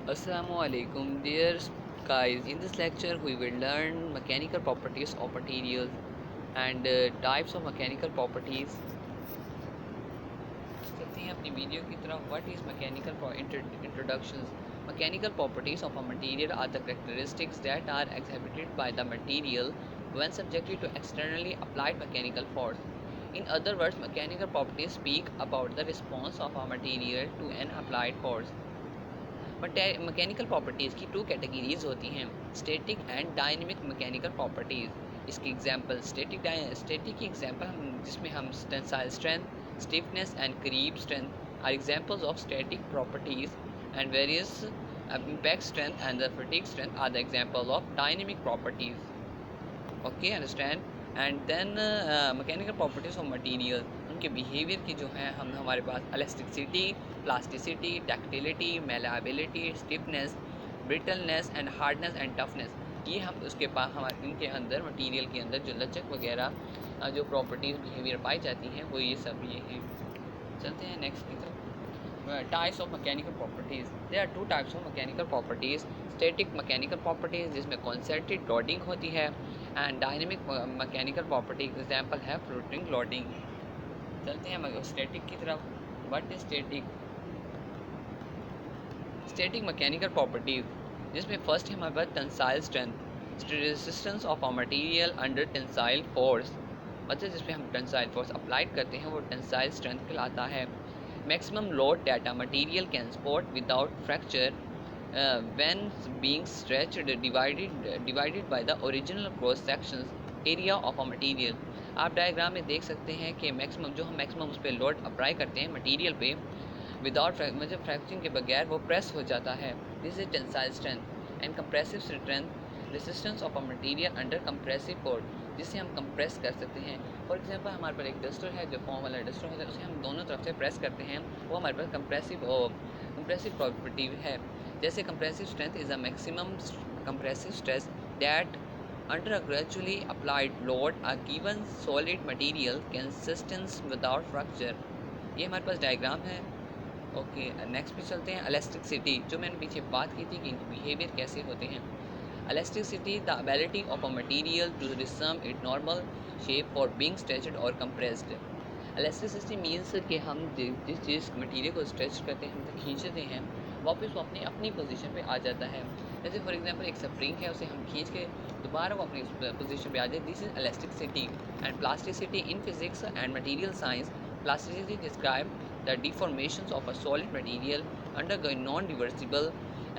Assalamualaikum dear guys. In this lecture we will learn mechanical properties of materials and types of mechanical properties. चलते हैं अपनी video की तरफ. What is mechanical introductions? Mechanical properties of a material are the characteristics that are exhibited by the material when subjected to externally applied mechanical force. In other words, mechanical properties speak about the response of a material to an applied force. Mechanical properties की two categories होती हैं, static and dynamic mechanical properties. इसकी example static की example जिसमें हम tensile strength, stiffness and creep strength are examples of static properties and various impact strength and the fatigue strength are the example of dynamic properties. Okay, understand? And then mechanical properties of material, उनके behaviour की जो है हम हमारे पास elasticity, plasticity, ductility, malleability, stiffness, brittleness and hardness and toughness, ये हम उसके पास हमारे इनके अंदर मटीरियल के अंदर जो लचक वगैरह जो प्रॉपर्टीज़ बिहेवियर पाई जाती हैं वो ये सब ये हैं. चलते हैं नेक्स्ट की तरफ. Types of mechanical properties. There are two types of mechanical properties. Static mechanical properties जिसमें concentric loading होती है and dynamic mechanical property example है floating loading. चलते हैं static की तरफ. What is static? Static mechanical properties जिसमें first है हमारे पास tensile strength, resistance of a material under tensile force. मतलब जिसमें हम tensile force applied करते हैं वो tensile strength कहलाता है. Maximum load that a material can support without fracture when being stretched divided by the original cross sections area of a material. आप diagram में देख सकते हैं कि मैक्सिमम जो हम मैक्सिमम उस पर लोड अप्लाई करते हैं मटेरियल पे विदाउट मतलब फ्रैक्चरिंग के बगैर वो प्रेस हो जाता है. This is tensile strength and compressive strength, resistance of a material under compressive force, जिससे हम कंप्रेस कर सकते हैं. फॉर एग्जांपल हमारे पास एक डस्टर है जो फॉर्म वाला डस्टर होता है, उसे हम दोनों तरफ से प्रेस करते हैं, वो हमारे पास कंप्रेसिव प्रॉपर्टी है. जैसे compressive strength is a maximum compressive stress that under a gradually applied load a given solid material can sustain without fracture. ये हमारे पास डायग्राम है. ओके, नेक्स्ट पे चलते हैं. इलास्टिसिटी, जो मैंने पीछे बात की थी कि इनके बिहेवियर कैसे होते हैं. Elasticity, the ability of a material to resume its normal shape for being stretched or compressed. Elasticity means कि हम जिस चीज़ मटीरियल को स्ट्रेच करते हैं, हम खींचते हैं, वापस वो अपनी पोजीशन पे आ जाता है. जैसे फॉर एग्जांपल एक स्प्रिंग है, उसे हम खींच के दोबारा वो अपनी पोजीशन पे आ जाए. This is elasticity. And plasticity in physics and material science, plasticity describe the deformations of a solid material undergoing non-reversible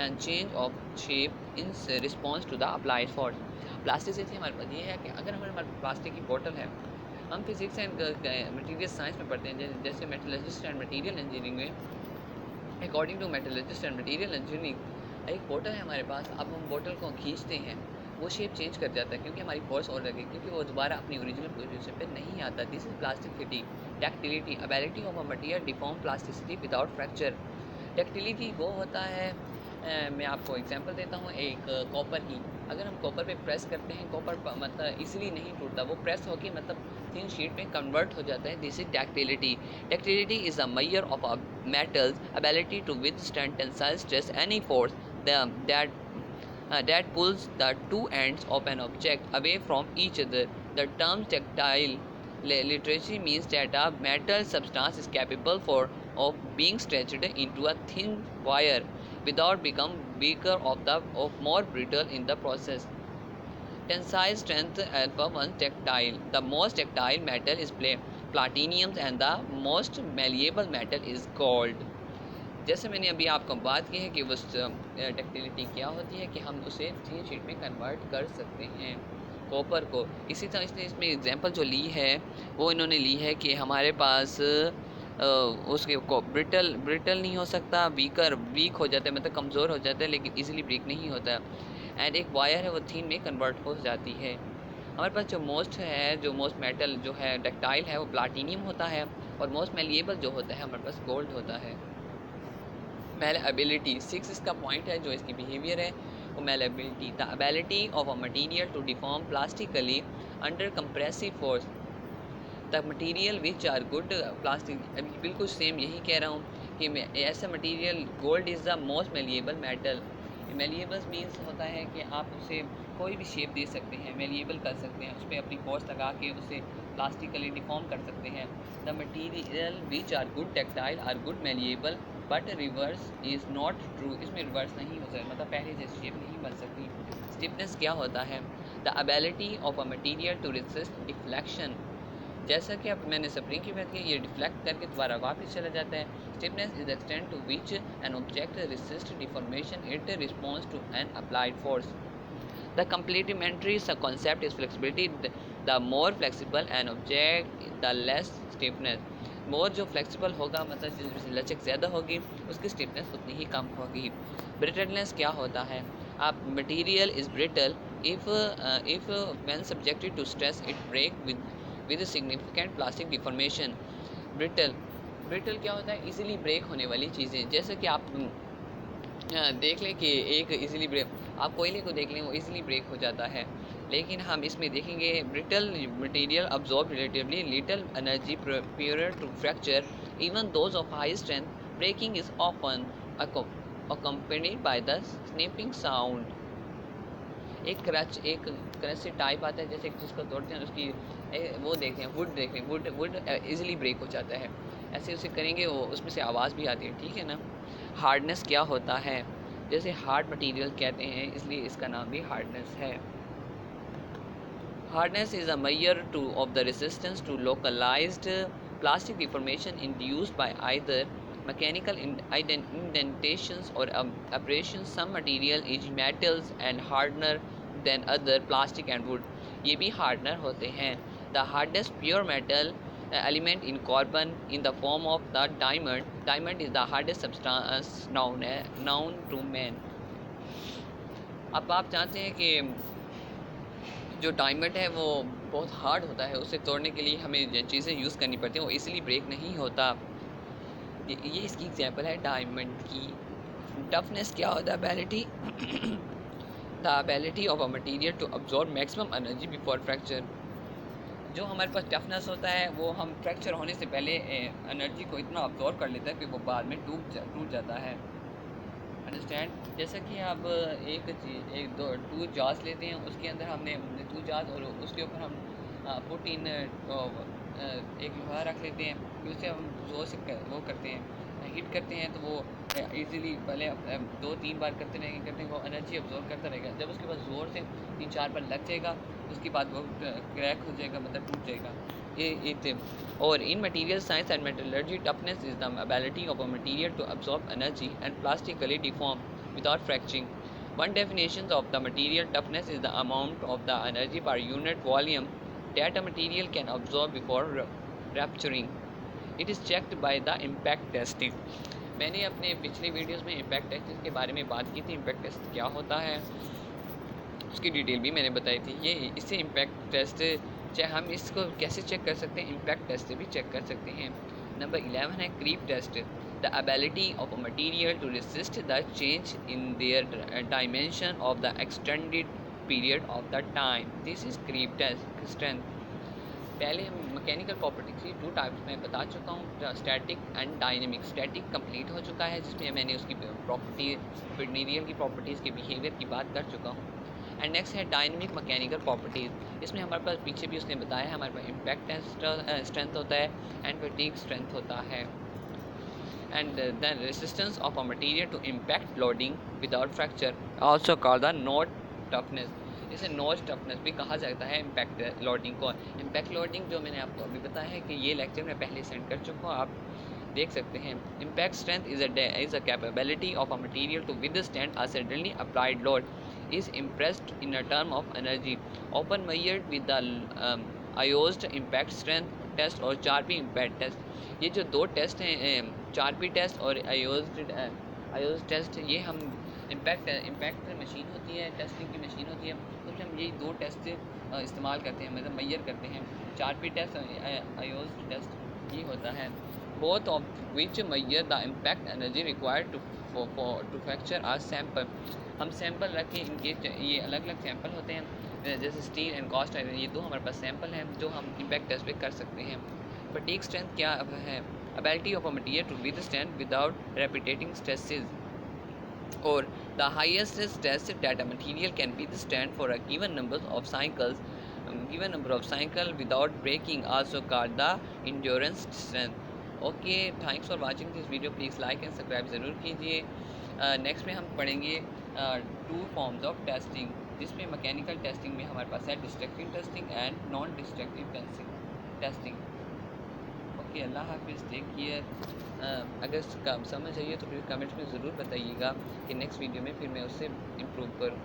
and change of shape in response to the applied force. Plasticity हमारे पास ये है कि अगर हमारे plastic की बोतल है, हम फिजिक्स एंड मटेरियल साइंस में पढ़ते हैं, जैसे मेटलर्जिस्ट एंड मटेरियल इंजीनियरिंग में, according to metallurgist and material engineering, एक बोतल है हमारे पास, अब हम बोतल को खींचते हैं, वो शेप चेंज कर जाता है क्योंकि हमारी फोर्स और लगे, क्योंकि वो दोबारा अपनी ओरिजिनल पोजीशन पे नहीं आता. This is plasticity. Ductility, ability of a material deform plasticity without fracture. Ductility वो होता है, मैं आपको एग्जांपल देता हूँ एक कॉपर की. अगर हम कॉपर पे प्रेस करते हैं, कॉपर मतलब इजीली नहीं टूटता, वो प्रेस होके मतलब थिन शीट में कन्वर्ट हो जाता है. This is ductility. Ductility is a measure of a metal's ability to withstand tensile stress any force that pulls the two ends of an object away from each other. The term tactile literacy means that a metal substance is capable of being stretched into a thin wire without becoming weaker of more brittle in the process. Tensile strength alpha 1 tactile. The most tactile metal is platinum and the most malleable metal is gold. जैसे मैंने अभी आपको बात की है कि वो ductility क्या होती है कि हम उसे थ्री शीट में कन्वर्ट कर सकते हैं कॉपर को. इसी तरह इसने इसमें एग्जांपल जो ली है वो इन्होंने ली है कि हमारे पास उसके ब्रिटल नहीं हो सकता, वीक हो जाता है, मतलब कमज़ोर हो जाता है, लेकिन इजीली ब्रेक नहीं होता. एंड एक वायर है वो थीन में कन्वर्ट हो जाती है. हमारे पास जो मोस्ट मेटल जो है डक्टाइल है वो प्लाटीनियम होता है, और मोस्ट मेलिएबल जो होता है हमारे पास गोल्ड होता है. मेलेबिलिटी 6 इसका पॉइंट है, जो इसकी बिहेवियर है वो malleability. The ability of a material to deform plastically under compressive force. The material which are good plastic, अभी बिल्कुल सेम यही कह रहा हूँ कि ऐसा material gold is the most malleable metal. Malleable means होता है कि आप उसे कोई भी शेप दे सकते हैं, मेलिएबल कर सकते हैं, उस पर अपनी फोर्स लगा के उसे प्लास्टिकली डिफॉर्म कर सकते हैं। The material which are good textile are good malleable but reverse is not true. इसमें रिवर्स नहीं हो सकता, मतलब पहले जैसी शेप नहीं बन सकती। स्टिफनेस क्या होता है? The ability of a material to resist deflection. जैसा कि अब मैंने स्प्रिंग की बात की, ये डिफ्लेक्ट करके दोबारा वापस चला जाता है। Stiffness is extent to which an object resist deformation it response to an applied force. The complementary concept is flexibility. The more flexible an object, the less stiffness. मोर जो फ्लेक्सिबल होगा, मतलब जिसमें लचक ज़्यादा होगी, उसकी स्टिफनेस उतनी ही कम होगी। ब्रिटलनेस क्या होता है? आप material is brittle if when subjected to stress it break with a significant plastic deformation. Brittle brittle क्या होता है? इजीली ब्रेक होने वाली चीज़ें। जैसे कि आप देख लें कि एक इजीली ब्रेक, आप कोयले को देख लें, वो इजीली ब्रेक हो जाता है। लेकिन हम इसमें देखेंगे brittle material absorb relatively little energy prior to fracture even those of high strength. Breaking is often accompanied by the snapping sound. एक क्रच से टाइप आता है, जैसे जिसको तोड़ते हैं उसकी वो देखते हैं, वुड देख लें, वुड इजीली ब्रेक हो जाता है। ऐसे उसे करेंगे वो उसमें से आवाज़ भी आती है, ठीक है ना। हार्डनेस क्या होता है? जैसे हार्ड मटेरियल कहते हैं, इसलिए इसका नाम भी हार्डनेस है। Hardness is a measure to of the resistance to localised plastic deformation induced by either mechanical indentations or abrasions. Some material is metals and hardener than other plastic and wood. ये भी hardener होते हैं। The hardest pure metal element in carbon in the form of the diamond. Diamond is the hardest substance known to man. अब आप जानते हैं कि जो डायमंड है वो बहुत हार्ड होता है, उसे तोड़ने के लिए हमें चीज़ें यूज़ करनी पड़ती हैं, वो इजीली ब्रेक नहीं होता। ये इसकी एग्जांपल है डायमंड की। टफनेस क्या होता है? Ability the ability of a material to absorb maximum energy before fracture. जो हमारे पास टफनेस होता है वो हम फ्रैक्चर होने से पहले एनर्जी को इतना अब्जॉर्ब कर लेता है कि वो बाद में टूट जाता है। अंडरस्टैंड? जैसा कि आप एक दो टू जार्स लेते हैं, उसके अंदर हमने टू जार्स और उसके ऊपर हम पुट इन एक लोहा रख लेते हैं, फिर उसे हम ज़ोर से वो करते हैं, हीट करते हैं, तो वो इजीली पहले 2-3 बार करते हैं वो एनर्जी अब्जॉर्ब करता रहेगा। जब उसके पास ज़ोर से 3-4 बार लग जाएगा, उसके बाद वो क्रैक हो जाएगा, मतलब टूट जाएगा। ये और in material science and metallurgy toughness is the ability of a material to absorb energy and plastically deform without fracturing. One definition of the material toughness is the amount of the energy per unit volume that a material can absorb before rupturing. It is checked by the impact testing. मैंने अपने पिछले videos में impact test के बारे में बात की थी। इम्पैक्ट टेस्ट क्या होता है उसकी डिटेल भी मैंने बताई थी। ये इससे इम्पैक्ट टेस्ट हम इसको कैसे चेक कर सकते हैं? इम्पैक्ट टेस्ट से भी चेक कर सकते हैं। नंबर 11 है creep test. The ability of a material to resist the change in their dimension of the extended period of the time. This is creep test strength. पहले हम मैकेनिकल प्रॉपर्टी की 2 types में बता चुका हूँ, static and dynamic. Static complete हो चुका है, जिसमें मैंने उसकी प्रॉपर्टी, मटेरियल की प्रॉपर्टीज़ के बिहेवियर की बात कर चुका हूँ। एंड नेक्स्ट है डायनेमिक मैकेनिकल प्रॉपर्टीज़। इसमें हमारे पास पीछे भी उसने बताया है, हमारे पास इम्पैक्ट स्ट्रेंथ होता है एंड फटीग स्ट्रेंथ होता है। And then resistance of a material to impact loading without fracture, also called the notch toughness. इसे नॉच टफनेस भी कहा जाता है इम्पैक्ट लोडिंग को। इम्पैक्ट लोडिंग जो मैंने आपको अभी बताया है कि ये लेक्चर में पहले सेंड कर चुका हूँ, आप देख सकते हैं। Impact strength is a capability of a material to withstand a suddenly applied load is impressed in a term of energy, often measured with the IOSD impact strength test और चारपी impact test। ये जो 2 test हैं, Charpy test और IOSD test, ये हम impact machine होती है, testing की मशीन होती है, उसमें हम यही 2 टेस्ट इस्तेमाल करते हैं, मतलब मेजर करते हैं। चारपी टेस्ट और IOSD टेस्ट ये होता है। Both of which measure the impact energy required to fracture are sample. हम सैंपल रख के इनके ये अलग अलग सैंपल होते हैं, जैसे स्टील एंड कास्ट आयरन, ये 2 हमारे पास सैंपल हैं जो हम इम्पैक्ट टेस्ट पे कर सकते हैं। फटीग स्ट्रेंथ क्या है? ability of a material to withstand without repeating stresses, or the highest stress that a material can withstand for a given number of cycle without breaking, also called the endurance strength. Okay, thanks for watching this video, please like and subscribe ज़रूर कीजिए। Next में हम पढ़ेंगे two forms of testing, जिसमें mechanical testing में हमारे पास है destructive testing and non destructive testing. Okay, अल्लाह हाफिज़, टेक केयर। अगर समझ आइए तो फिर कमेंट्स में ज़रूर बताइएगा कि नेक्स्ट वीडियो में फिर मैं उससे इम्प्रूव करूँ।